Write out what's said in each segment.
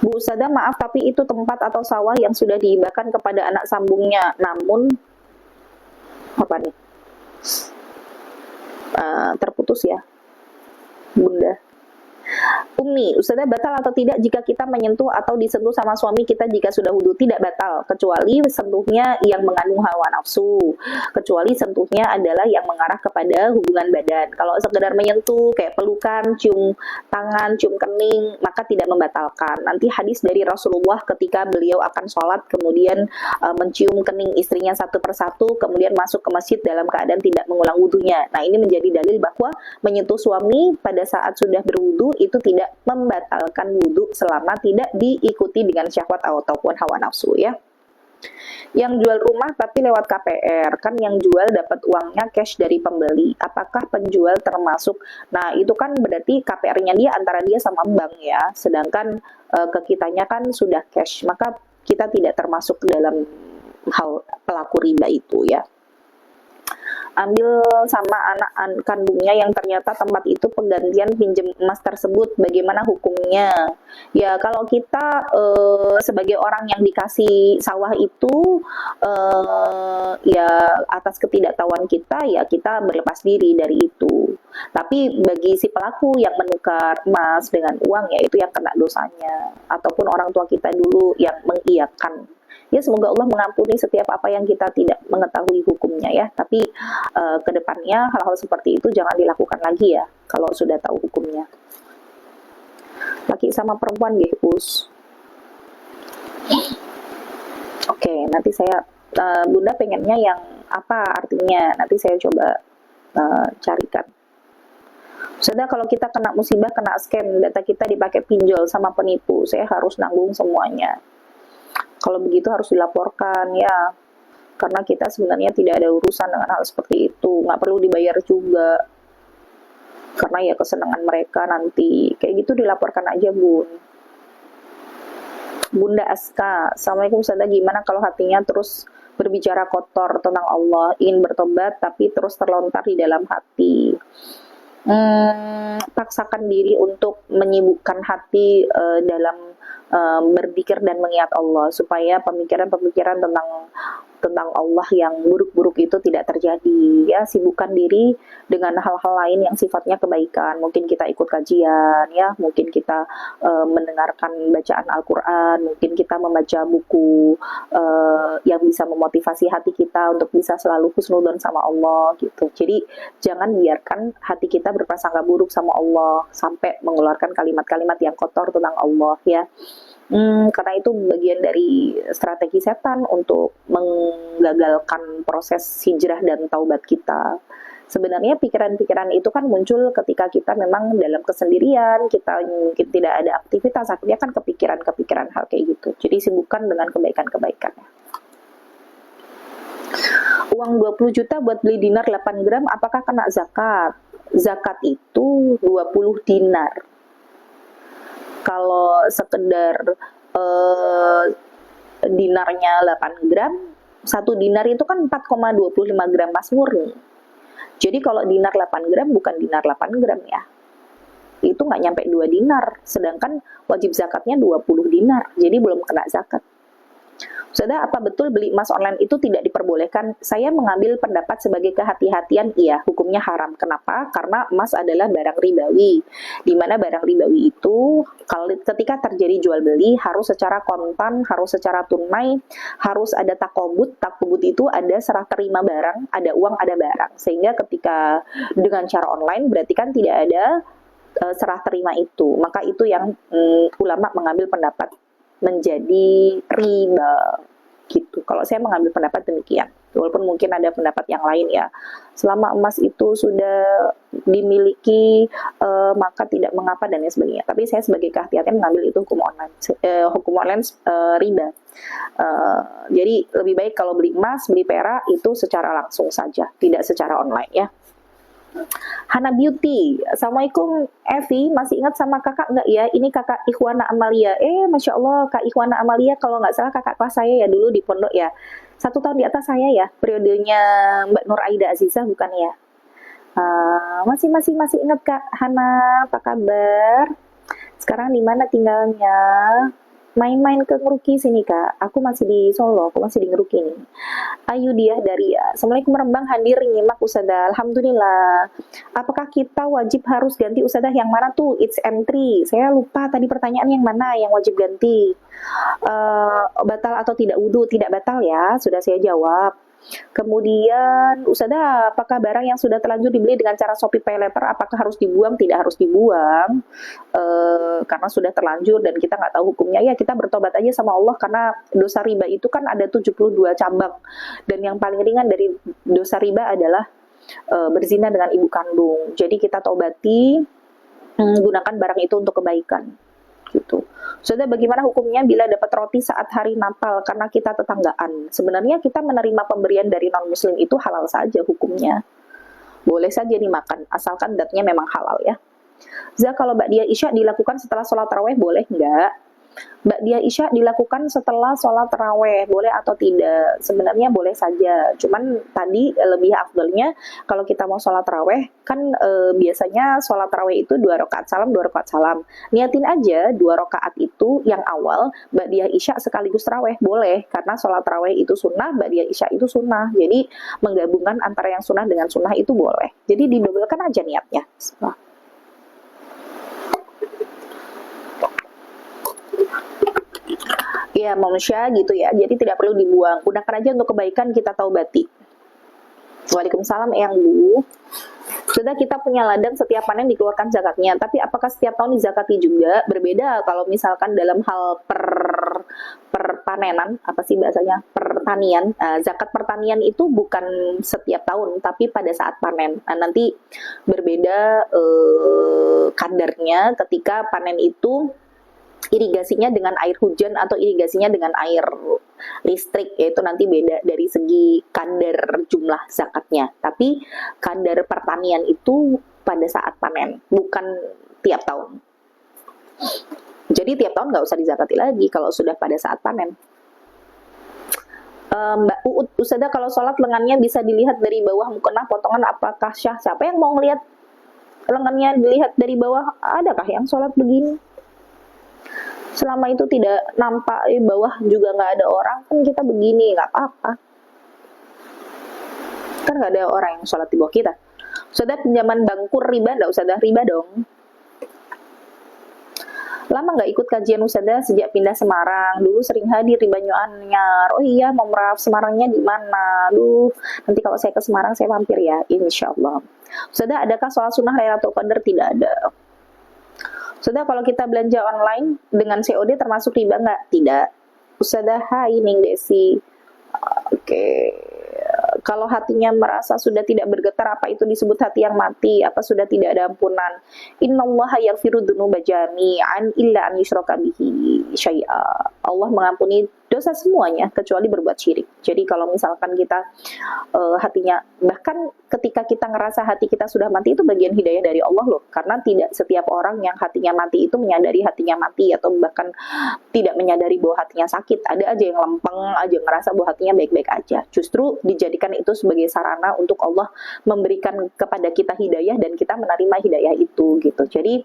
Bu Ustazah, maaf tapi itu tempat atau sawah yang sudah dihibahkan kepada anak sambungnya. Namun apa nih? Terputus ya, Bunda. Umi, Ustazah, batal atau tidak jika kita menyentuh atau disentuh sama suami kita jika sudah wudhu? Tidak batal, kecuali sentuhnya yang mengandung hawa nafsu, kecuali sentuhnya adalah yang mengarah kepada hubungan badan. Kalau sekedar menyentuh kayak pelukan, cium tangan, cium kening, maka tidak membatalkan. Nanti hadis dari Rasulullah ketika beliau akan sholat kemudian mencium kening istrinya satu persatu, kemudian masuk ke masjid dalam keadaan tidak mengulang wudhunya. Nah, ini menjadi dalil bahwa menyentuh suami pada saat sudah berwudhu itu tidak membatalkan wudhu selama tidak diikuti dengan syahwat ataupun hawa nafsu ya. Yang jual rumah tapi lewat KPR, kan yang jual dapat uangnya cash dari pembeli. Apakah penjual termasuk? Nah, itu kan berarti KPR-nya dia antara dia sama bank ya. Sedangkan ke kitanya kan sudah cash, maka kita tidak termasuk dalam hal pelaku riba itu ya. Ambil sama anak kandungnya yang ternyata tempat itu penggantian pinjam emas tersebut, bagaimana hukumnya? Ya, kalau kita sebagai orang yang dikasih sawah itu ya atas ketidaktahuan kita, ya kita berlepas diri dari itu. Tapi bagi si pelaku yang menukar emas dengan uang, ya itu yang kena dosanya. Ataupun orang tua kita dulu yang mengiyakan. Ya, semoga Allah mengampuni setiap apa yang kita tidak mengetahui hukumnya ya. Tapi kedepannya hal-hal seperti itu jangan dilakukan lagi ya kalau sudah tahu hukumnya. Laki sama perempuan Us. Oke, nanti saya Bunda pengennya yang apa artinya? Nanti saya coba carikan. Sudah, kalau kita kena musibah, kena scam, data kita dipakai pinjol sama penipu, saya harus nanggung semuanya. Kalau begitu harus dilaporkan ya, karena kita sebenarnya tidak ada urusan dengan hal seperti itu, nggak perlu dibayar juga, karena ya kesenangan mereka nanti, kayak gitu dilaporkan aja Bun. Bunda Aska, Assalamualaikum Ustazah, gimana kalau hatinya terus berbicara kotor tentang Allah, ingin bertobat tapi terus terlontar di dalam hati? Paksakan diri untuk menyibukkan hati dalam berzikir dan mengingat Allah, supaya pemikiran-pemikiran tentang Allah yang buruk-buruk itu tidak terjadi ya. Sibukkan diri dengan hal-hal lain yang sifatnya kebaikan. Mungkin kita ikut kajian ya, mungkin kita mendengarkan bacaan Al-Quran, mungkin kita membaca buku yang bisa memotivasi hati kita untuk bisa selalu husnudzon sama Allah gitu. Jadi jangan biarkan hati kita berprasangka buruk sama Allah sampai mengeluarkan kalimat-kalimat yang kotor tentang Allah ya. Karena itu bagian dari strategi setan untuk menggagalkan proses hijrah dan taubat kita. Sebenarnya pikiran-pikiran itu kan muncul ketika kita memang dalam kesendirian, kita mungkin tidak ada aktivitas, akhirnya kan kepikiran-kepikiran hal kayak gitu. Jadi sibukkan dengan kebaikan-kebaikan. Uang 20 juta buat beli dinar 8 gram, apakah kena zakat? Zakat itu 20 dinar. Kalau sekedar dinarnya 8 gram, 1 dinar itu kan 4,25 gram emas murni. Jadi kalau dinar 8 gram bukan dinar 8 gram ya. Itu nggak nyampe 2 dinar, sedangkan wajib zakatnya 20 dinar. Jadi belum kena zakat. Saudara, apa betul beli emas online itu tidak diperbolehkan? Saya mengambil pendapat sebagai kehati-hatian, iya, hukumnya haram. Kenapa? Karena emas adalah barang ribawi. Di mana barang ribawi itu, kalau ketika terjadi jual beli, harus secara kontan, harus secara tunai, harus ada takobut. Takobut itu ada serah terima barang, ada uang, ada barang. Sehingga ketika dengan cara online, berarti kan tidak ada serah terima itu. Maka itu yang ulama mengambil pendapat menjadi riba gitu. Kalau saya mengambil pendapat demikian, walaupun mungkin ada pendapat yang lain ya. Selama emas itu sudah dimiliki maka tidak mengapa dan lain sebagainya. Tapi saya sebagai kehati-hatian mengambil itu hukum online riba. Jadi lebih baik kalau beli emas, beli perak itu secara langsung saja, tidak secara online ya. Hana Beauty, Assalamualaikum Evi, masih ingat sama kakak nggak ya? Ini kakak Ikhwana Amalia. Masya Allah, Kak Ikhwana Amalia, kalau nggak salah kakak kelas saya ya dulu di pondok ya. 1 tahun di atas saya ya, periodenya Mbak Nur Aida Azizah bukan ya? Masih ingat Kak Hana, apa kabar? Sekarang di mana tinggalnya? main-main ke Ngeruki sini kak, aku masih di Solo, aku masih di Ngeruki nih. Ayu dia dari ya, Assalamualaikum Rembang hadir nyimak Ustazah, Alhamdulillah. Apakah kita wajib harus ganti Ustazah yang mana tuh? It's M3, saya lupa tadi pertanyaan yang mana yang wajib ganti. Batal atau tidak wudhu? Tidak batal ya, sudah saya jawab. Kemudian, Ustazah, apakah barang yang sudah terlanjur dibeli dengan cara Shopee Pay Later, apakah harus dibuang? Tidak harus dibuang, karena sudah terlanjur dan kita nggak tahu hukumnya. Ya, kita bertobat aja sama Allah, karena dosa riba itu kan ada 72 cabang. Dan yang paling ringan dari dosa riba adalah berzina dengan ibu kandung. Jadi kita taubati, gunakan barang itu untuk kebaikan. Gitu. Saudara, bagaimana hukumnya bila dapat roti saat hari Natal karena kita tetanggaan? Sebenarnya kita menerima pemberian dari non-muslim itu halal saja hukumnya. Boleh saja dimakan, asalkan datnya memang halal ya. Kalau Ba'diyah Isya dilakukan setelah sholat taraweh, boleh enggak? Ba'diyah Isya dilakukan setelah sholat taraweh, boleh atau tidak? Sebenarnya boleh saja, cuman tadi lebih afdalnya kalau kita mau sholat taraweh kan biasanya sholat taraweh itu 2 rakaat salam, 2 rakaat salam. Niatin aja 2 rakaat itu yang awal Ba'diyah Isya sekaligus taraweh, boleh, karena sholat taraweh itu sunnah, Ba'diyah Isya itu sunnah. Jadi menggabungkan antara yang sunnah dengan sunnah itu boleh. Jadi didobelkan aja niatnya. Ya, manusia gitu ya, jadi tidak perlu dibuang, gunakan aja untuk kebaikan, kita taubati. Waalaikumsalam Eyang Bu. Sudah, kita punya ladang, setiap panen dikeluarkan zakatnya, tapi apakah setiap tahun dizakati juga? Berbeda kalau misalkan dalam hal perpanenan, apa sih bahasanya, pertanian. Zakat pertanian itu bukan setiap tahun, tapi pada saat panen. Nanti berbeda kadarnya ketika panen itu irigasinya dengan air hujan atau irigasinya dengan air listrik, yaitu nanti beda dari segi kadar jumlah zakatnya. Tapi kadar pertanian itu pada saat panen, bukan tiap tahun. Jadi tiap tahun nggak usah dizakati lagi kalau sudah pada saat panen. Mbak Uut, Ustazah, kalau sholat lengannya bisa dilihat dari bawah mukena potongan, apakah syah? Siapa yang mau ngelihat lengannya dilihat dari bawah? Adakah yang sholat begini? Selama itu tidak nampak di bawah juga nggak ada orang, kan kita begini, nggak apa-apa. Kan nggak ada orang yang sholat di bawah kita. Ustazah, pinjaman bangkur riba nggak? Ustazah, riba dong. Lama nggak ikut kajian Ustazah sejak pindah Semarang. Dulu sering hadir di Banyuanyar. Oh iya, mau meraf Semarangnya di mana? Nanti kalau saya ke Semarang saya mampir ya, insya Allah. Ustazah, adakah soal sunnah Lailatul Qadar? Tidak ada. Ustazah, kalau kita belanja online dengan COD termasuk riba nggak? Tidak. Ustazah, hai Ning Desi. Oke. Kalau hatinya merasa sudah tidak bergetar, apa itu disebut hati yang mati? Apa sudah tidak ada ampunan? Innallaha yaghfiru dzunuba jami'an illa an yushraka bihi syai'a. Allah mengampuni dosa semuanya kecuali berbuat syirik. Jadi kalau misalkan kita hatinya, bahkan ketika kita ngerasa hati kita sudah mati, itu bagian hidayah dari Allah loh. Karena tidak setiap orang yang hatinya mati itu menyadari hatinya mati, atau bahkan tidak menyadari bahwa hatinya sakit. Ada aja yang lempeng aja, ngerasa bahwa hatinya baik-baik aja. Justru dijadikan itu sebagai sarana untuk Allah memberikan kepada kita hidayah dan kita menerima hidayah itu gitu. Jadi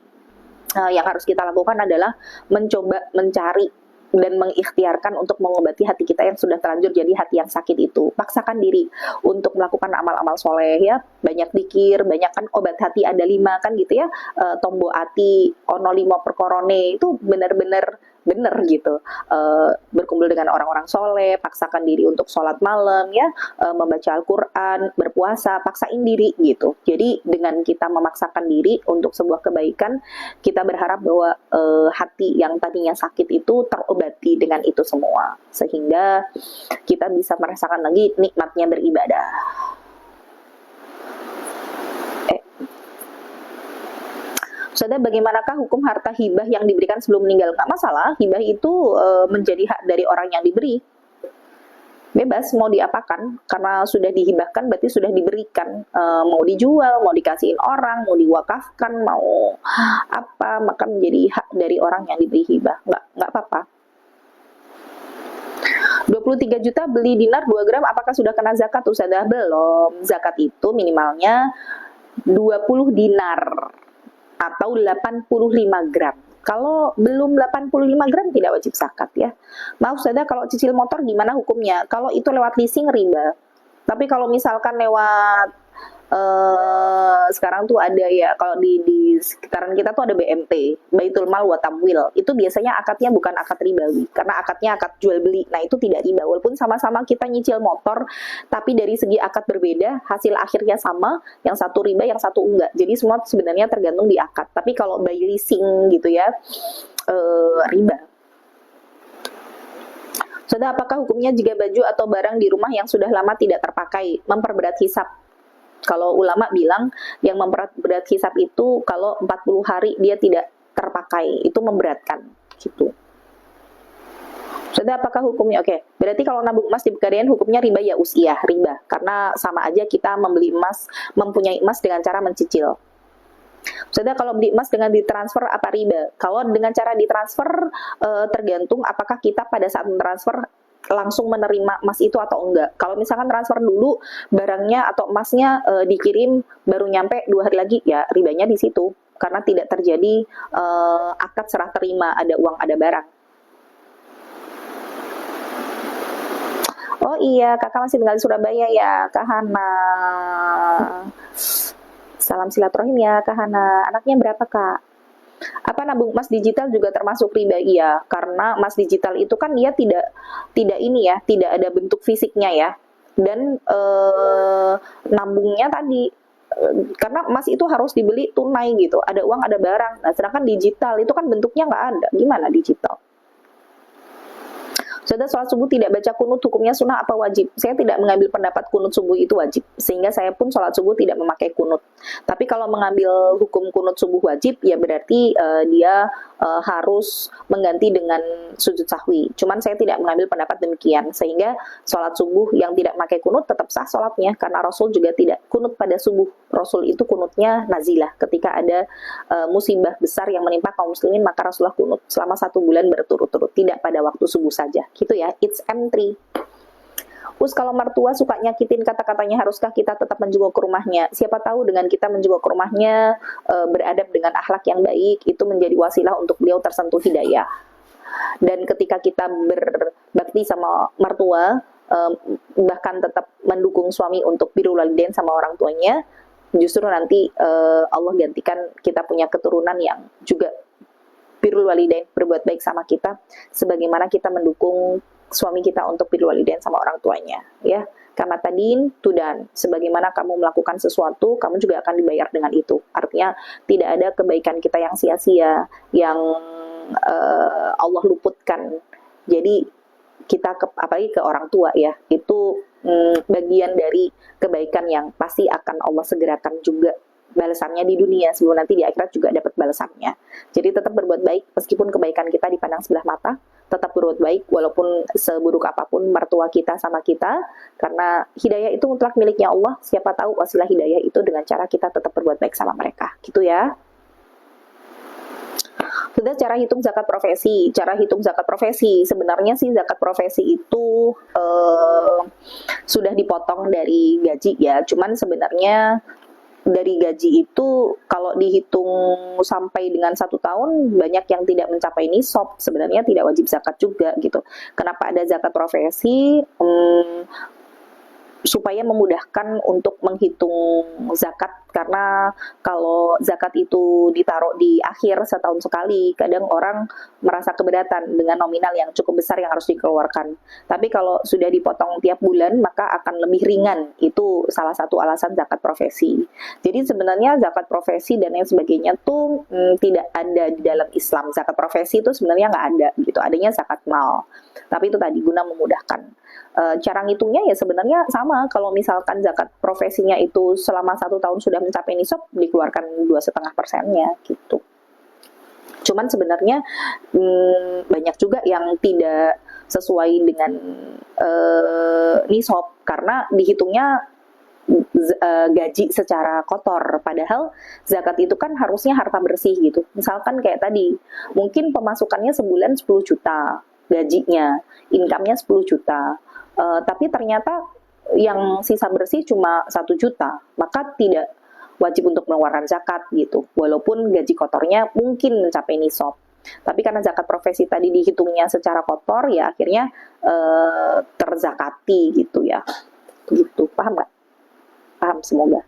yang harus kita lakukan adalah mencoba mencari dan mengikhtiarkan untuk mengobati hati kita yang sudah terlanjur jadi hati yang sakit itu. Paksakan diri untuk melakukan amal-amal soleh ya, banyak zikir, banyak kan obat hati ada 5 kan gitu ya, tombo ati, ono 5 perkorone, itu benar-benar benar gitu. Berkumpul dengan orang-orang soleh, paksakan diri untuk sholat malam ya, membaca Al-Quran, berpuasa, paksain diri gitu. Jadi dengan kita memaksakan diri untuk sebuah kebaikan, kita berharap bahwa hati yang tadinya sakit itu terobati dengan itu semua, sehingga kita bisa merasakan lagi nikmatnya beribadah. Saudara, bagaimanakah hukum harta hibah yang diberikan sebelum meninggal? Nggak masalah, hibah itu menjadi hak dari orang yang diberi. Bebas mau diapakan, karena sudah dihibahkan berarti sudah diberikan. Mau dijual, mau dikasihin orang, mau diwakafkan, mau apa, maka menjadi hak dari orang yang diberi hibah. Nggak apa-apa. 23 juta beli dinar 2 gram, apakah sudah kena zakat? Ustazah, belum. Zakat itu minimalnya 20 dinar atau 85 gram. Kalau belum 85 gram tidak wajib zakat ya. Maaf Ustazah, kalau cicil motor gimana hukumnya? Kalau itu lewat leasing riba. Tapi kalau misalkan lewat sekarang tuh ada ya, kalau di sekitaran kita tuh ada BMT, Baitul Mal wa Tamwil. Itu biasanya akadnya bukan akad ribawi, karena akadnya akad jual beli. Nah, itu tidak riba. Walaupun sama-sama kita nyicil motor, tapi dari segi akad berbeda, hasil akhirnya sama, yang satu riba, yang satu enggak. Jadi semua sebenarnya tergantung di akad. Tapi kalau by leasing gitu ya, riba. Sudah, apakah hukumnya jika baju atau barang di rumah yang sudah lama tidak terpakai memperberat hisab? Kalau ulama bilang yang memperberat hisab itu kalau 40 hari dia tidak terpakai, itu memberatkan gitu. Sudah, apakah hukumnya? Oke, berarti kalau nabung emas di pegadaian hukumnya riba ya usia, riba. Karena sama aja kita membeli emas, mempunyai emas dengan cara mencicil. Sudah, kalau beli emas dengan ditransfer apa riba? Kalau dengan cara ditransfer tergantung apakah kita pada saat mentransfer langsung menerima emas itu atau enggak. Kalau misalkan transfer dulu barangnya atau emasnya dikirim baru nyampe 2 hari lagi, ya ribanya di situ karena tidak terjadi akad serah terima, ada uang ada barang. Oh iya, kakak masih tinggal di Surabaya ya, Kak Hana. Salam silaturahim ya, Kak Hana. Anaknya berapa, Kak? Apa nabung emas digital juga termasuk riba? Iya, karena emas digital itu kan dia tidak ini ya, tidak ada bentuk fisiknya ya. Dan nabungnya tadi karena emas itu harus dibeli tunai gitu, ada uang ada barang. Nah, sedangkan digital itu kan bentuknya nggak ada. Gimana digital? Sudah, sholat subuh tidak baca kunut hukumnya sunnah apa wajib? Saya tidak mengambil pendapat kunut subuh itu wajib, sehingga saya pun sholat subuh tidak memakai kunut. Tapi kalau mengambil hukum kunut subuh wajib, ya berarti dia harus mengganti dengan sujud sahwi. Cuman saya tidak mengambil pendapat demikian, sehingga sholat subuh yang tidak memakai kunut tetap sah sholatnya, karena Rasul juga tidak kunut pada subuh. Rasul itu kunutnya nazilah, ketika ada musibah besar yang menimpa kaum muslimin, maka Rasulullah kunut selama 1 bulan berturut-turut, tidak pada waktu subuh saja. Gitu ya, it's M3. Kalau mertua suka nyakitin kata-katanya, haruskah kita tetap menjenguk ke rumahnya? Siapa tahu dengan kita menjenguk ke rumahnya, beradab dengan akhlak yang baik, itu menjadi wasilah untuk beliau tersentuh hidayah. Dan ketika kita berbakti sama mertua, bahkan tetap mendukung suami untuk birrul walidain sama orang tuanya, justru nanti Allah gantikan kita punya keturunan yang juga birrul walidain, berbuat baik sama kita, sebagaimana kita mendukung suami kita untuk birrul walidain sama orang tuanya, ya. Kama tadin tudan, sebagaimana kamu melakukan sesuatu, kamu juga akan dibayar dengan itu. Artinya tidak ada kebaikan kita yang sia-sia, yang Allah luputkan. Jadi kita apalagi ke orang tua ya, itu bagian dari kebaikan yang pasti akan Allah segerakan juga balasannya di dunia, sebelum nanti di akhirat juga dapat balasannya. Jadi tetap berbuat baik meskipun kebaikan kita dipandang sebelah mata, tetap berbuat baik walaupun seburuk apapun mertua kita sama kita, karena hidayah itu mutlak miliknya Allah. Siapa tahu wasilah hidayah itu dengan cara kita tetap berbuat baik sama mereka, gitu ya. Sudah, cara hitung zakat profesi. Cara hitung zakat profesi, sebenarnya sih zakat profesi itu sudah dipotong dari gaji ya. Cuman sebenarnya dari gaji itu kalau dihitung sampai dengan 1 tahun, banyak yang tidak mencapai nisab, sebenarnya tidak wajib zakat juga gitu. Kenapa ada zakat profesi? Supaya memudahkan untuk menghitung zakat, karena kalau zakat itu ditaruh di akhir setahun sekali, kadang orang merasa keberatan dengan nominal yang cukup besar yang harus dikeluarkan. Tapi kalau sudah dipotong tiap bulan, maka akan lebih ringan. Itu salah satu alasan zakat profesi. Jadi sebenarnya zakat profesi dan yang sebagainya tuh tidak ada di dalam Islam. Zakat profesi itu sebenarnya nggak ada gitu, adanya zakat mal. Tapi itu tadi guna memudahkan. Cara ngitungnya ya sebenarnya sama. Kalau misalkan zakat profesinya itu selama 1 tahun sudah mencapai nisab, dikeluarkan 2,5%-nya gitu. Cuman sebenarnya banyak juga yang tidak sesuai dengan nisab karena dihitungnya gaji secara kotor, padahal zakat itu kan harusnya harta bersih gitu. Misalkan kayak tadi, mungkin pemasukannya sebulan 10 juta, gajinya, income-nya 10 juta, tapi ternyata yang sisa bersih cuma 1 juta, maka tidak wajib untuk mengeluarkan zakat gitu, walaupun gaji kotornya mungkin mencapai nisab. Tapi karena zakat profesi tadi dihitungnya secara kotor, ya akhirnya terzakati gitu ya. Gitu, paham nggak? Paham semoga.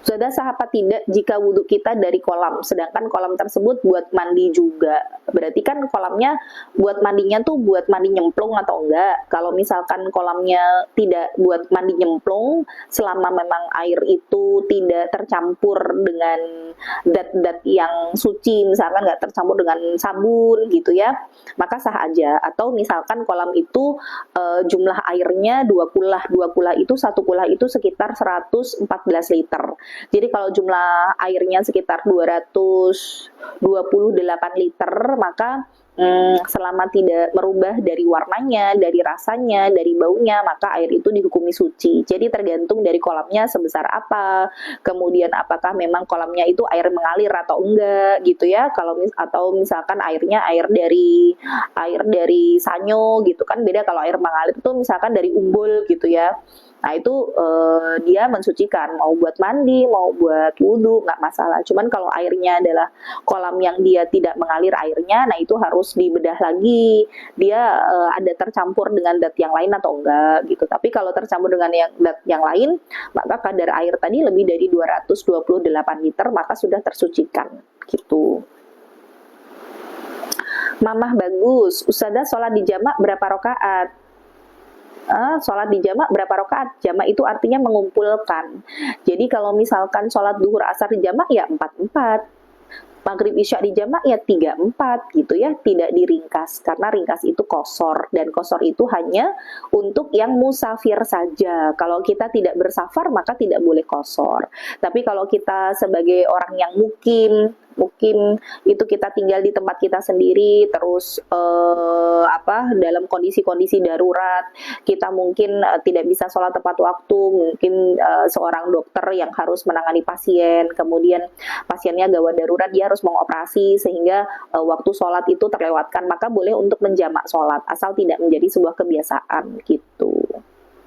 Sudah sah apa tidak jika wudhu kita dari kolam, sedangkan kolam tersebut buat mandi juga? Berarti kan kolamnya buat mandinya tuh buat mandi nyemplung atau enggak? Kalau misalkan kolamnya tidak buat mandi nyemplung, selama memang air itu tidak tercampur dengan dat-dat yang suci, misalkan nggak tercampur dengan sabun gitu ya, maka sah aja. Atau misalkan kolam itu jumlah airnya 2 kulah itu, 1 kulah itu sekitar 114 liter. Jadi kalau jumlah airnya sekitar 228 liter, maka selama tidak merubah dari warnanya, dari rasanya, dari baunya, maka air itu dihukumi suci. Jadi tergantung dari kolamnya sebesar apa, kemudian apakah memang kolamnya itu air mengalir atau enggak gitu ya. Kalau atau misalkan airnya air dari sanyo gitu kan, beda kalau air mengalir itu misalkan dari umbul gitu ya. Nah itu dia mensucikan, mau buat mandi, mau buat wudhu, nggak masalah. Cuman kalau airnya adalah kolam yang dia tidak mengalir airnya, nah itu harus dibedah lagi. Dia ada tercampur dengan dat yang lain atau enggak gitu. Tapi kalau tercampur dengan dat yang lain, maka kadar air tadi lebih dari 228 liter, maka sudah tersucikan gitu. Mamah bagus, Ustazah sholat di jamak berapa rakaat? Sholat di jamak berapa rakaat? Jamak itu artinya mengumpulkan. Jadi kalau misalkan sholat duhur asar di jamak ya 4-4. Maghrib isya di jamak ya 3-4 gitu ya, tidak diringkas karena ringkas itu qashar, dan qashar itu hanya untuk yang musafir saja. Kalau kita tidak bersafar maka tidak boleh qashar. Tapi kalau kita sebagai orang yang mukim itu kita tinggal di tempat kita sendiri, terus dalam kondisi-kondisi darurat, kita mungkin tidak bisa sholat tepat waktu, mungkin seorang dokter yang harus menangani pasien, kemudian pasiennya gawat darurat, dia harus mengoperasi sehingga waktu sholat itu terlewatkan, maka boleh untuk menjamak sholat, asal tidak menjadi sebuah kebiasaan gitu.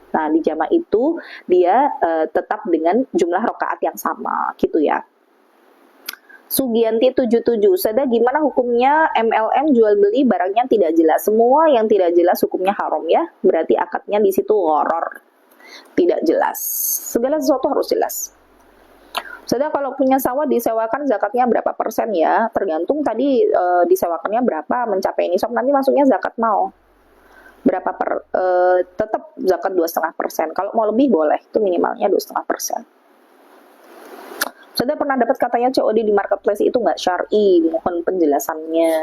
Nah di jamak itu dia tetap dengan jumlah rakaat yang sama gitu ya. Sugianti 77, Sada gimana hukumnya MLM jual beli barangnya tidak jelas? Semua yang tidak jelas hukumnya haram ya. Berarti akadnya di situ gharar. Tidak jelas. Segala sesuatu harus jelas. Sada kalau punya sawah disewakan zakatnya berapa persen ya? Tergantung tadi disewakannya berapa, mencapai nisab nanti masuknya zakat mau. Berapa tetap zakat 2,5%. Kalau mau lebih boleh, itu minimalnya 2,5%. Sudah pernah dapat katanya COD di marketplace itu nggak syar'i, mohon penjelasannya.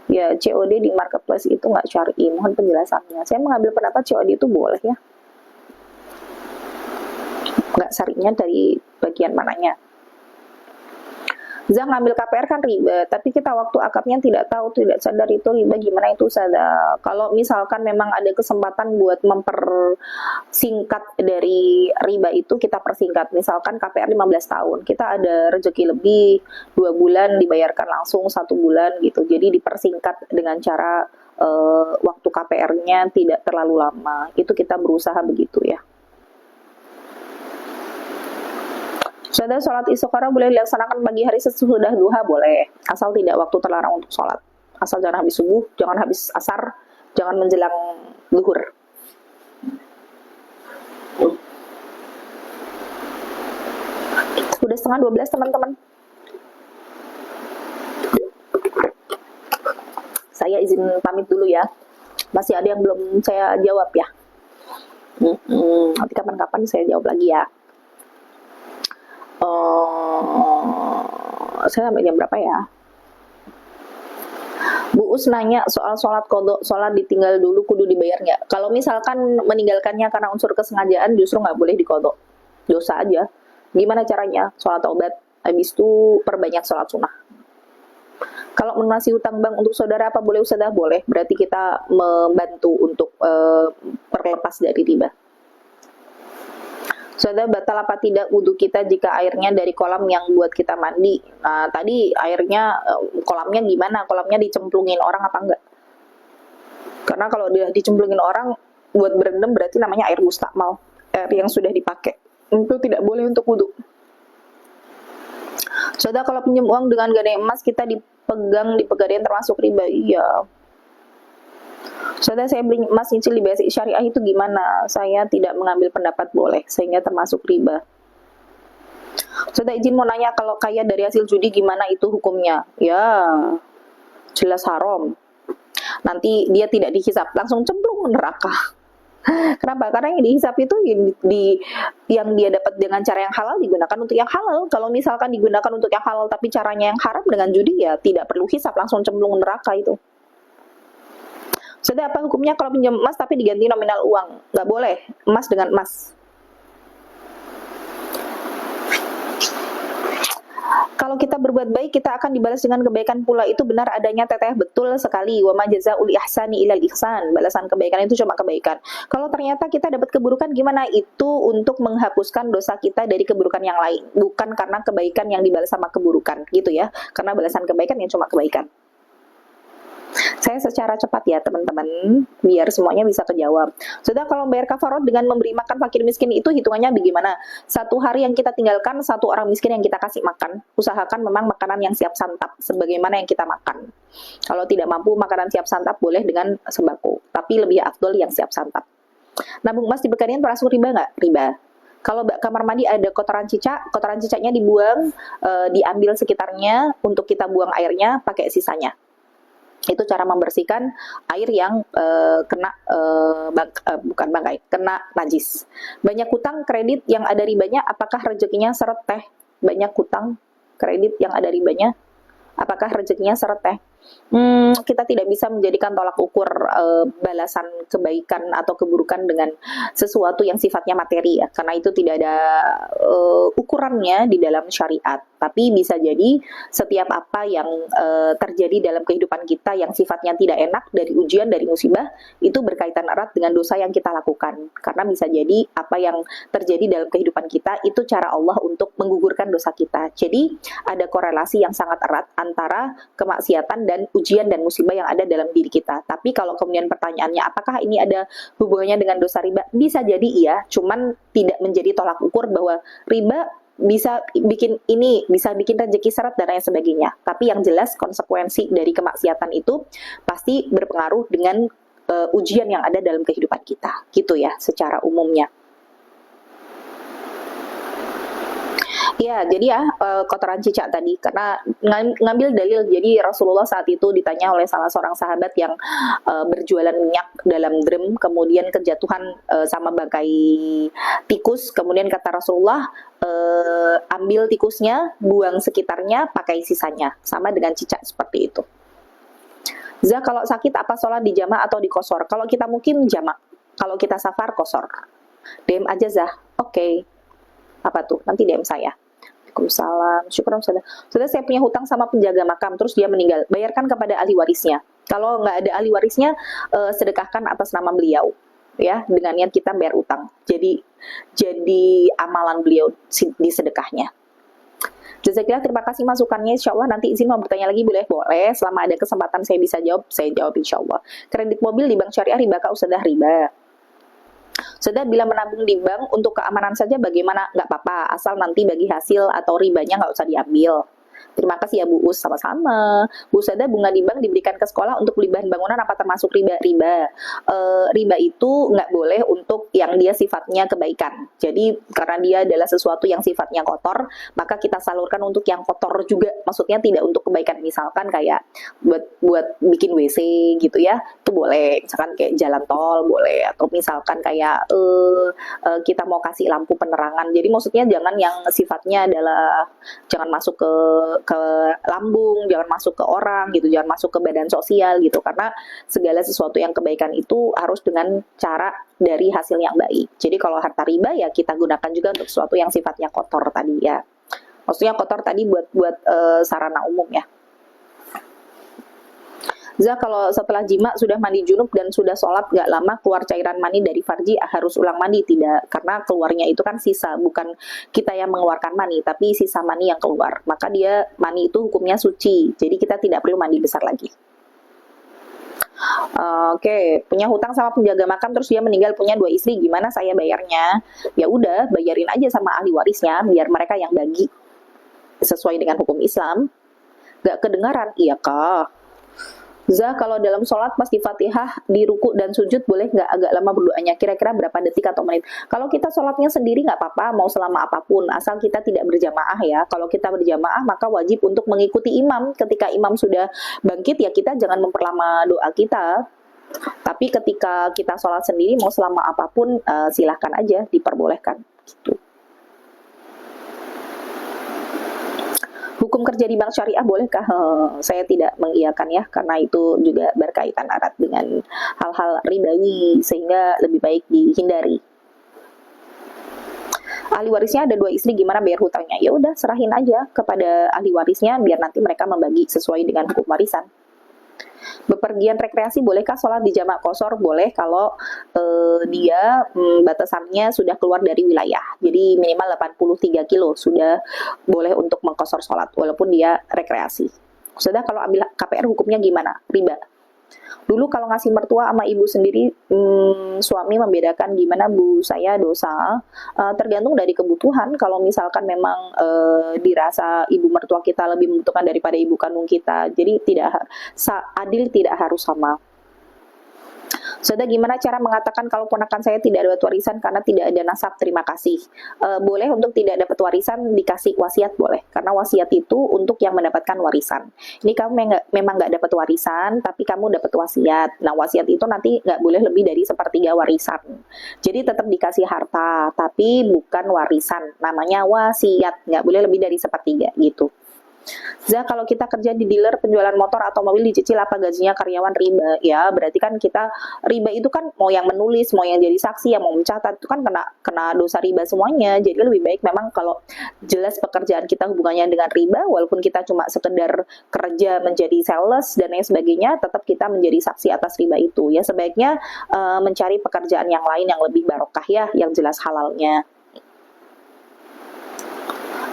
Ya, COD di marketplace itu nggak syar'i, mohon penjelasannya. Saya mengambil pendapat COD itu boleh ya. Nggak syar'inya dari bagian mananya. Zah ngambil KPR kan riba, tapi kita waktu akadnya tidak tahu, tidak sadar itu riba, gimana itu sadar. Kalau misalkan memang ada kesempatan buat mempersingkat dari riba itu, kita persingkat. Misalkan KPR 15 tahun, kita ada rezeki lebih, 2 bulan dibayarkan langsung, 1 bulan gitu. Jadi dipersingkat dengan cara waktu KPR-nya tidak terlalu lama. Itu kita berusaha begitu ya. Sudah sholat istikharah boleh dilaksanakan pagi hari sesudah duha, boleh, asal tidak waktu terlarang untuk sholat, asal jangan habis subuh, jangan habis asar, jangan menjelang zuhur. Udah setengah 12 teman-teman. Saya izin pamit dulu ya, masih ada yang belum saya jawab ya. Nanti kapan-kapan saya jawab lagi ya. Saya sampai jam berapa ya? Bu Us nanya soal sholat kodok, sholat ditinggal dulu kudu dibayar nggak? Kalau misalkan meninggalkannya karena unsur kesengajaan justru nggak boleh dikodok, dosa aja. Gimana caranya? Sholat taubat, habis itu perbanyak sholat sunnah. Kalau melunasi hutang bank untuk saudara apa boleh Ustazah? Boleh, berarti kita membantu untuk terlepas dari riba. Sudah batal apa tidak wudhu kita jika airnya dari kolam yang buat kita mandi? Nah, tadi airnya, kolamnya gimana? Kolamnya dicemplungin orang apa enggak? Karena kalau dia dicemplungin orang buat berendam berarti namanya air mustakmal, air yang sudah dipakai. Itu tidak boleh untuk wudhu. Sudah kalau pinjam uang dengan gadai emas kita pegang di pegadaian termasuk riba. Iya. Saudara, saya beli emas nyicil di BSI Syariah itu gimana? Saya tidak mengambil pendapat boleh, sehingga termasuk riba. Saudara, izin mau nanya, kalau kaya dari hasil judi gimana itu hukumnya? Ya, jelas haram. Nanti dia tidak dihisap, langsung cemplung neraka. Kenapa? Karena yang dihisap itu yang dia dapat dengan cara yang halal digunakan untuk yang halal. Kalau misalkan digunakan untuk yang halal tapi caranya yang haram dengan judi, ya tidak perlu hisap, langsung cemplung neraka itu. Sudah, apa hukumnya kalau pinjam emas tapi diganti nominal uang? Nggak boleh, emas dengan emas. Kalau kita berbuat baik, kita akan dibalas dengan kebaikan pula. Itu benar adanya, teteh, betul sekali. Wa ma jazaa'ul ihsani ilal ihsan. Balasan kebaikan itu cuma kebaikan. Kalau ternyata kita dapat keburukan, gimana? Itu untuk menghapuskan dosa kita dari keburukan yang lain. Bukan karena kebaikan yang dibalas sama keburukan, gitu ya. Karena balasan kebaikan yang cuma kebaikan. Saya secara cepat ya teman-teman, biar semuanya bisa kejawab. Sudah, kalau bayar kafarot dengan memberi makan fakir miskin itu hitungannya bagaimana? Satu hari yang kita tinggalkan, satu orang miskin yang kita kasih makan. Usahakan memang makanan yang siap santap, sebagaimana yang kita makan. Kalau tidak mampu makanan siap santap, boleh dengan sembako. Tapi lebih afdol yang siap santap. Nabung emas di pegadaian termasuk riba nggak? Riba. Kalau kamar mandi ada kotoran cicaknya dibuang, diambil sekitarnya, untuk kita buang airnya, pakai sisanya. Itu cara membersihkan air yang bukan bangkai, kena najis. Banyak hutang kredit yang ada ribanya, apakah rezekinya seret teh? Banyak hutang kredit yang ada ribanya, apakah rezekinya seret teh? Kita tidak bisa menjadikan tolak ukur balasan kebaikan atau keburukan dengan sesuatu yang sifatnya materi ya, karena itu tidak ada ukurannya di dalam syariat. Tapi bisa jadi setiap apa yang terjadi dalam kehidupan kita yang sifatnya tidak enak, dari ujian, dari musibah, itu berkaitan erat dengan dosa yang kita lakukan. Karena bisa jadi apa yang terjadi dalam kehidupan kita itu cara Allah untuk menggugurkan dosa kita. Jadi ada korelasi yang sangat erat antara kemaksiatan dan ujian dan musibah yang ada dalam diri kita. Tapi kalau kemudian pertanyaannya apakah ini ada hubungannya dengan dosa riba? Bisa jadi iya, cuman tidak menjadi tolak ukur bahwa riba bisa bikin ini, bisa bikin rezeki seret dan lain sebagainya. Tapi yang jelas konsekuensi dari kemaksiatan itu pasti berpengaruh dengan ujian yang ada dalam kehidupan kita. Gitu ya secara umumnya. Ya, jadi ya kotoran cicak tadi, karena ngambil dalil. Jadi Rasulullah saat itu ditanya oleh salah seorang sahabat yang berjualan minyak dalam drum, kemudian kejatuhan sama bangkai tikus. Kemudian kata Rasulullah, ambil tikusnya, buang sekitarnya, pakai sisanya. Sama dengan cicak seperti itu. Zah, kalau sakit apa sholat di jama atau di kosor? Kalau kita mungkin jama, kalau kita safar kosor. DM aja Zah, oke. Apa tuh? Nanti DM saya. Waalaikumsalam. Syukur saudara. Saudara, saya punya hutang sama penjaga makam, terus dia meninggal. Bayarkan kepada ahli warisnya. Kalau nggak ada ahli warisnya, sedekahkan atas nama beliau. Ya, dengan niat kita bayar utang. Jadi amalan beliau di sedekahnya. Jazakillah, terima kasih masukannya. Insya Allah nanti izin mau bertanya lagi boleh? Boleh. Selama ada kesempatan saya bisa jawab, saya jawab insya Allah. Kredit mobil di bank syariah riba kah? Sudah riba. Sudah, bila menabung di bank untuk keamanan saja bagaimana? Nggak apa-apa, asal nanti bagi hasil atau ribanya nggak usah diambil. Terima kasih ya Bu Us, sama-sama. Bu Sada, bunga di bank diberikan ke sekolah untuk beli bahan bangunan apa termasuk riba? Riba. Riba itu nggak boleh untuk yang dia sifatnya kebaikan. Jadi karena dia adalah sesuatu yang sifatnya kotor, maka kita salurkan untuk yang kotor juga. Maksudnya tidak untuk kebaikan. Misalkan kayak buat bikin WC gitu ya, itu boleh. Misalkan kayak jalan tol boleh. Atau misalkan kayak kita mau kasih lampu penerangan. Jadi maksudnya jangan yang sifatnya adalah jangan masuk ke lambung, jangan masuk ke orang gitu, jangan masuk ke badan sosial gitu, karena segala sesuatu yang kebaikan itu harus dengan cara dari hasil yang baik. Jadi kalau harta riba ya kita gunakan juga untuk sesuatu yang sifatnya kotor tadi ya. Maksudnya kotor tadi buat sarana umum ya. Zah, kalau setelah jima sudah mandi junub dan sudah sholat gak lama keluar cairan mani dari farji, harus ulang mandi? Tidak, karena keluarnya itu kan sisa, bukan kita yang mengeluarkan mani, tapi sisa mani yang keluar. Maka dia mani itu hukumnya suci, jadi kita tidak perlu mandi besar lagi. Oke, punya hutang sama penjaga makam terus dia meninggal, punya 2 istri, gimana saya bayarnya? Ya udah, bayarin aja sama ahli warisnya biar mereka yang bagi sesuai dengan hukum Islam. Gak kedengaran, iya kah? Za, kalau dalam sholat pas di Fatihah, di ruku dan sujud boleh nggak agak lama berdoanya? Kira-kira berapa detik atau menit? Kalau kita sholatnya sendiri nggak apa-apa, mau selama apapun, asal kita tidak berjamaah ya. Kalau kita berjamaah, maka wajib untuk mengikuti imam. Ketika imam sudah bangkit, ya kita jangan memperlama doa kita. Tapi ketika kita sholat sendiri, mau selama apapun, silahkan aja, diperbolehkan. Gitu. Hukum kerja di bank syariah bolehkah? Saya tidak mengiyakan ya, karena itu juga berkaitan erat dengan hal-hal ribawi, sehingga lebih baik dihindari. Ahli warisnya ada 2 istri, gimana bayar hutangnya? Ya udah, serahin aja kepada ahli warisnya, biar nanti mereka membagi sesuai dengan hukum warisan. Bepergian rekreasi bolehkah sholat di jamak qashar? Boleh kalau dia batasannya sudah keluar dari wilayah, jadi minimal 83 kilo sudah boleh untuk mengqashar sholat walaupun dia rekreasi. Sudah, kalau ambil KPR hukumnya gimana? Riba. Dulu kalau ngasih mertua sama ibu sendiri, suami membedakan gimana bu, saya dosa, tergantung dari kebutuhan. Kalau misalkan memang dirasa ibu mertua kita lebih membutuhkan daripada ibu kandung kita, jadi tidak adil, tidak harus sama. Saudara, gimana cara mengatakan kalau ponakan saya tidak dapat warisan karena tidak ada nasab? Terima kasih. Boleh untuk tidak dapat warisan dikasih wasiat, boleh. Karena wasiat itu untuk yang mendapatkan warisan. Ini kamu memang nggak dapat warisan, tapi kamu dapat wasiat. Nah, wasiat itu nanti nggak boleh lebih dari 1/3 warisan. Jadi tetap dikasih harta, tapi bukan warisan. Namanya wasiat, nggak boleh lebih dari 1/3 gitu. Za, kalau kita kerja di dealer penjualan motor atau mobil dicicil apa gajinya karyawan? Riba. Ya, berarti kan kita riba itu kan mau yang menulis, mau yang jadi saksi, yang mau mencatat itu kan kena dosa riba semuanya. Jadi lebih baik memang kalau jelas pekerjaan kita hubungannya dengan riba, walaupun kita cuma sekedar kerja menjadi sales dan lain sebagainya, tetap kita menjadi saksi atas riba itu. Ya sebaiknya mencari pekerjaan yang lain yang lebih barokah ya, yang jelas halalnya.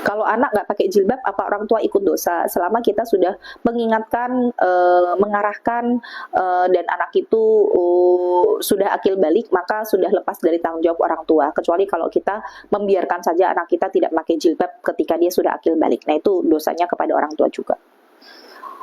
Kalau anak nggak pakai jilbab, apa orang tua ikut dosa? Selama kita sudah mengingatkan, mengarahkan, dan anak itu sudah akil balik, maka sudah lepas dari tanggung jawab orang tua. Kecuali kalau kita membiarkan saja anak kita tidak pakai jilbab ketika dia sudah akil balik. Nah itu dosanya kepada orang tua juga.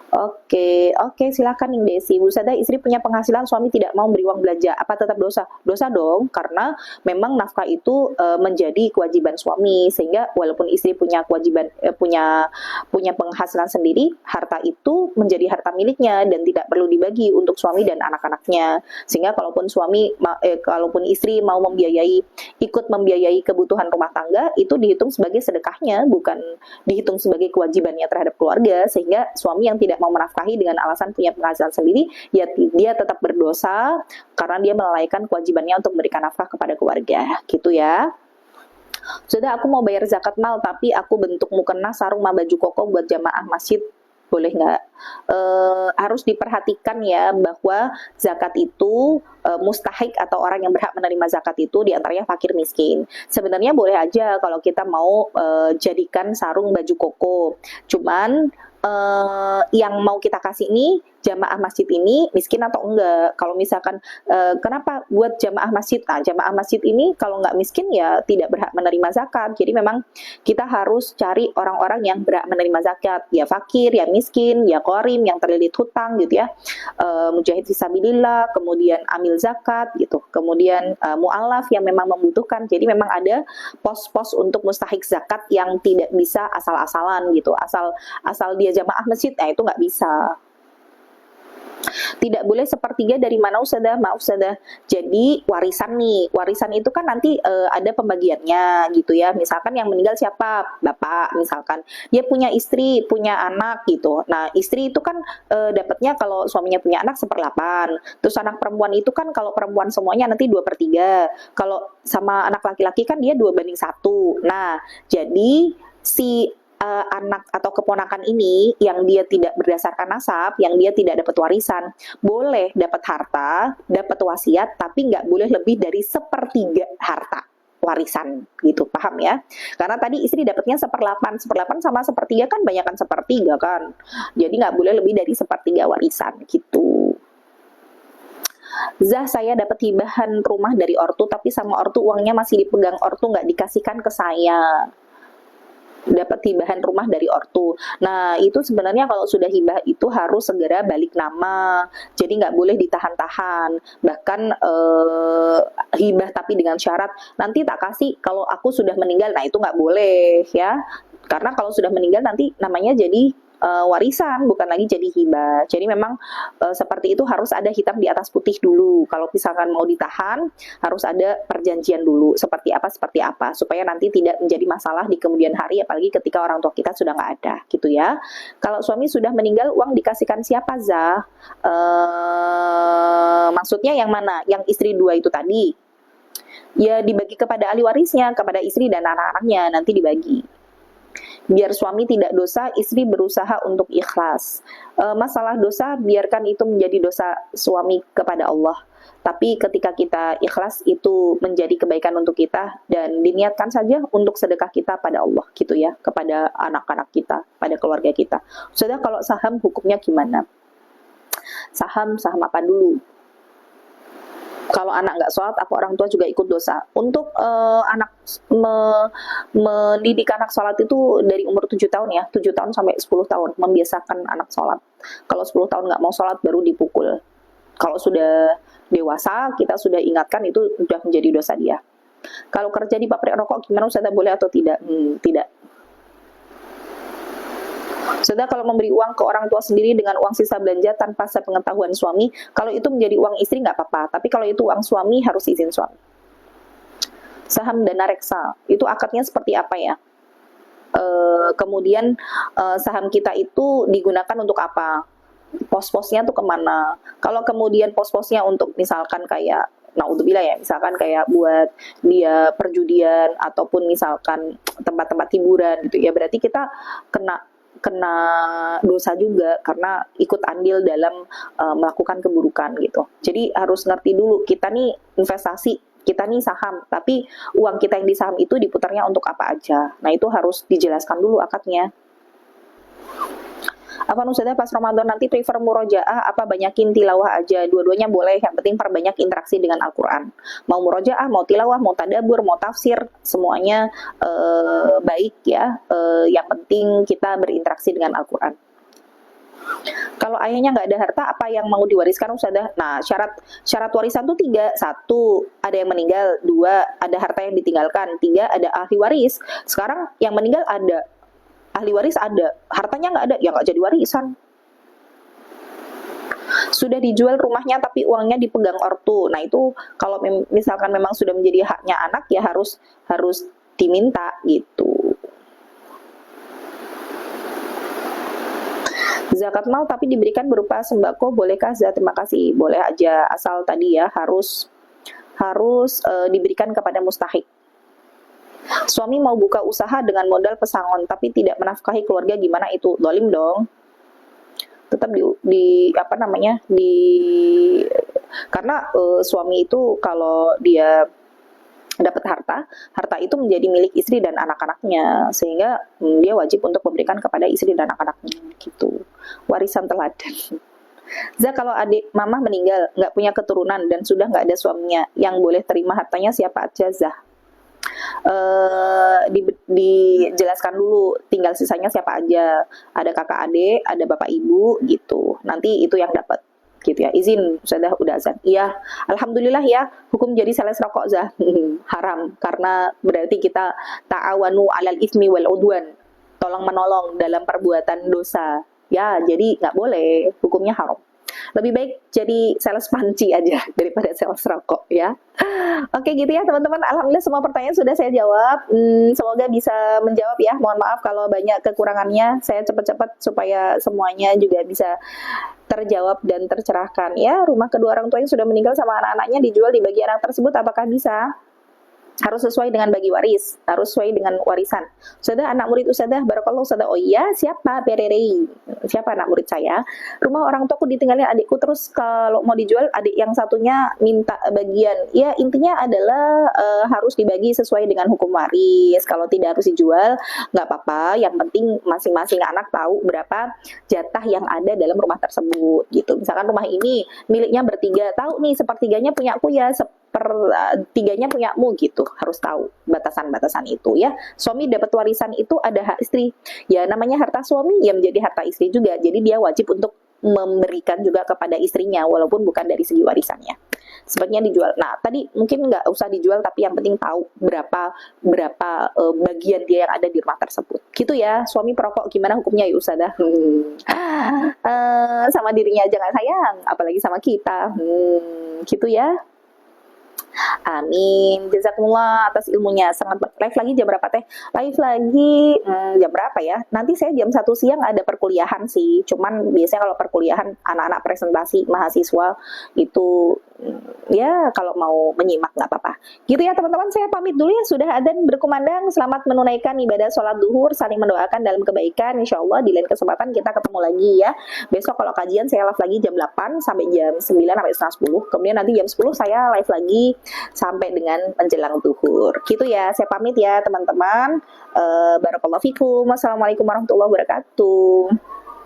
Oke, silakan Ning Desi. Bu Sada, istri punya penghasilan, suami tidak mau beri uang belanja, apa tetap dosa? Dosa dong, karena memang nafkah itu menjadi kewajiban suami, sehingga walaupun istri punya kewajiban, punya penghasilan sendiri, harta itu menjadi harta miliknya dan tidak perlu dibagi untuk suami dan anak-anaknya. Sehingga kalaupun istri mau ikut membiayai kebutuhan rumah tangga, itu dihitung sebagai sedekahnya, bukan dihitung sebagai kewajibannya terhadap keluarga. Sehingga suami yang tidak mau menafkahi dengan alasan punya penghasilan sendiri, ya dia tetap berdosa karena dia melalaikan kewajibannya untuk memberikan nafkah kepada keluarga, gitu ya. Sudah, aku mau bayar zakat mal tapi aku bentuk mukena, sarung, sama baju koko buat jamaah masjid, boleh nggak? Harus diperhatikan ya bahwa zakat itu mustahik atau orang yang berhak menerima zakat itu diantaranya fakir miskin. Sebenarnya boleh aja kalau kita mau jadikan sarung baju koko, cuman yang mau kita kasih ini jamaah masjid ini miskin atau enggak. Kalau misalkan kenapa buat jamaah masjid? Nah, jamaah masjid ini kalau nggak miskin ya tidak berhak menerima zakat. Jadi memang kita harus cari orang-orang yang berhak menerima zakat, ya fakir, ya miskin, ya qarim, yang terlilit hutang gitu ya, mujahid fisabilillah, kemudian amil zakat gitu, kemudian mu'alaf yang memang membutuhkan. Jadi memang ada pos-pos untuk mustahik zakat yang tidak bisa asal-asalan gitu, asal dia jamaah masjid, nah itu nggak bisa. Tidak boleh 1/3 dari mana Ustazah? Maaf Ustazah. Jadi warisan nih, warisan itu kan nanti ada pembagiannya gitu ya. Misalkan yang meninggal siapa? Bapak misalkan. Dia punya istri, punya anak gitu. Nah istri itu kan dapatnya kalau suaminya punya anak 1/8. Terus anak perempuan itu kan kalau perempuan semuanya nanti 2/3. Kalau sama anak laki-laki kan dia 2/1. Nah jadi si anak atau keponakan ini yang dia tidak berdasarkan nasab, yang dia tidak dapat warisan, boleh dapat harta, dapat wasiat, tapi nggak boleh lebih dari 1/3 harta warisan gitu, paham ya? Karena tadi istri dapatnya 1/8, 1/8 sama 1/3 kan banyakan 1/3 kan, jadi nggak boleh lebih dari 1/3 warisan gitu. Zah, saya dapat hibahan rumah dari ortu, tapi sama ortu uangnya masih dipegang ortu, nggak dikasihkan ke saya. dapat hibahan rumah dari ortu. Nah, itu sebenarnya kalau sudah hibah itu harus segera balik nama. Jadi nggak boleh ditahan-tahan. Bahkan hibah tapi dengan syarat nanti tak kasih kalau aku sudah meninggal. Nah, itu nggak boleh ya. Karena kalau sudah meninggal nanti namanya jadi warisan, bukan lagi jadi hibah. Jadi memang seperti itu harus ada hitam di atas putih dulu. Kalau misalkan mau ditahan, harus ada perjanjian dulu seperti apa, supaya nanti tidak menjadi masalah di kemudian hari, apalagi ketika orang tua kita sudah nggak ada, gitu ya. Kalau suami sudah meninggal, uang dikasihkan siapa, Zah? Maksudnya yang mana? Yang istri 2 itu tadi? Ya dibagi kepada ahli warisnya, kepada istri dan anak-anaknya, nanti dibagi. Biar suami tidak dosa, istri berusaha untuk ikhlas. Masalah dosa, biarkan itu menjadi dosa suami kepada Allah. Tapi ketika kita ikhlas, itu menjadi kebaikan untuk kita, dan diniatkan saja untuk sedekah kita pada Allah, gitu ya, kepada anak-anak kita, pada keluarga kita. Sudah, kalau saham hukumnya gimana? Saham apa dulu? Kalau anak nggak sholat, apa orang tua juga ikut dosa? Untuk anak mendidik anak sholat itu dari umur 7 tahun ya, 7 tahun sampai 10 tahun, membiasakan anak sholat. Kalau 10 tahun nggak mau sholat, baru dipukul. Kalau sudah dewasa, kita sudah ingatkan, itu sudah menjadi dosa dia. Kalau kerja di pabrik rokok, gimana Ustazah, boleh atau tidak? Tidak. Sudah, kalau memberi uang ke orang tua sendiri dengan uang sisa belanja tanpa sepengetahuan suami, kalau itu menjadi uang istri nggak apa-apa, tapi kalau itu uang suami harus izin suami. Saham dana reksa, itu akadnya seperti apa ya? Kemudian saham kita itu digunakan untuk apa? Pos-posnya tuh kemana? Kalau kemudian pos-posnya untuk misalkan kayak naudzubillah ya, misalkan kayak buat dia perjudian ataupun misalkan tempat-tempat hiburan gitu ya, berarti kita kena dosa juga karena ikut andil dalam melakukan keburukan gitu. Jadi harus ngerti dulu, kita nih investasi, kita nih saham, tapi uang kita yang di saham itu diputarnya untuk apa aja. Nah, itu harus dijelaskan dulu akadnya. Apa Ustazah pas Ramadan nanti prefer murojaah apa banyakin tilawah aja? Dua-duanya boleh, yang penting perbanyak interaksi dengan Al-Quran. Mau murojaah, mau tilawah, mau tadabur, mau tafsir, semuanya baik ya. Yang penting kita berinteraksi dengan Al-Quran. Kalau ayahnya nggak ada harta, apa yang mau diwariskan Ustazah? Nah, syarat warisan tuh 3. 1, ada yang meninggal. 2, ada harta yang ditinggalkan. 3, ada ahli waris. Sekarang yang meninggal ada, ahli waris ada, hartanya nggak ada, ya nggak jadi warisan. Sudah dijual rumahnya tapi uangnya dipegang ortu. Nah, itu kalau misalkan memang sudah menjadi haknya anak, ya harus diminta gitu. Zakat mal tapi diberikan berupa sembako, bolehkah Zat? Terima kasih. Boleh aja, asal tadi ya harus diberikan kepada mustahik. Suami mau buka usaha dengan modal pesangon tapi tidak menafkahi keluarga, gimana itu? Zalim dong. Tetap karena suami itu kalau dia dapat harta itu menjadi milik istri dan anak-anaknya, sehingga dia wajib untuk memberikan kepada istri dan anak-anaknya gitu. Warisan teladan. Zah, kalau adik mama meninggal nggak punya keturunan dan sudah nggak ada suaminya, yang boleh terima hartanya siapa aja, Zah? Dijelaskan dulu tinggal sisanya siapa aja, ada kakak adik, ada bapak ibu gitu, nanti itu yang dapat gitu ya. Izin udah azan. Iya, alhamdulillah ya, hukum jadi sales rokok Zah haram, karena berarti kita ta'awanu alal ismi wal udwan, tolong menolong dalam perbuatan dosa ya, jadi nggak boleh, hukumnya haram. Lebih baik jadi sales panci aja daripada sales rokok ya. Oke gitu ya teman-teman. Alhamdulillah semua pertanyaan sudah saya jawab. Semoga bisa menjawab ya. Mohon maaf kalau banyak kekurangannya. Saya cepat-cepat supaya semuanya juga bisa terjawab dan tercerahkan ya. Rumah kedua orang tua yang sudah meninggal sama anak-anaknya dijual dibagi anak tersebut, apakah bisa? Harus sesuai dengan bagi waris, harus sesuai dengan warisan. Ustazah, anak murid Ustazah, barakallahu Ustazah. Oh iya, siapa? Pererei. Siapa anak murid saya? Rumah orang tuaku ditinggalin adikku, terus kalau mau dijual adik yang satunya minta bagian. Ya, intinya adalah harus dibagi sesuai dengan hukum waris. Kalau tidak harus dijual, nggak apa-apa. Yang penting masing-masing anak tahu berapa jatah yang ada dalam rumah tersebut gitu. Misalkan rumah ini miliknya bertiga, tahu nih sepertiganya punya aku ya, 2/3-nya punyamu gitu. Harus tahu batasan-batasan itu ya. Suami dapat warisan itu ada hak istri. Ya namanya harta suami ya menjadi harta istri juga. Jadi dia wajib untuk memberikan juga kepada istrinya walaupun bukan dari segi warisannya. Sebaiknya dijual. Nah, tadi mungkin nggak usah dijual tapi yang penting tahu berapa bagian dia yang ada di rumah tersebut. Gitu ya. Suami perokok gimana hukumnya ya Ustazah? Sama dirinya aja nggak sayang, apalagi sama kita. Gitu ya. Amin. Jazakumullah atas ilmunya. Sangat live lagi jam berapa teh? Live lagi jam berapa ya? Nanti saya jam 1 siang ada perkuliahan sih. Cuman biasanya kalau perkuliahan anak-anak presentasi mahasiswa itu ya kalau mau menyimak nggak apa-apa. Gitu ya teman-teman, saya pamit dulu ya. Sudah adzan berkumandang. Selamat menunaikan ibadah sholat duhur. Saling mendoakan dalam kebaikan. Insya Allah di lain kesempatan kita ketemu lagi ya. Besok kalau kajian saya live lagi jam 8 sampai jam 9 sampai setengah 10. Kemudian nanti jam 10 saya live lagi sampai dengan menjelang duhur. Gitu ya, saya pamit ya teman-teman. Barakallahu fikum. Wassalamualaikum warahmatullahi wabarakatuh.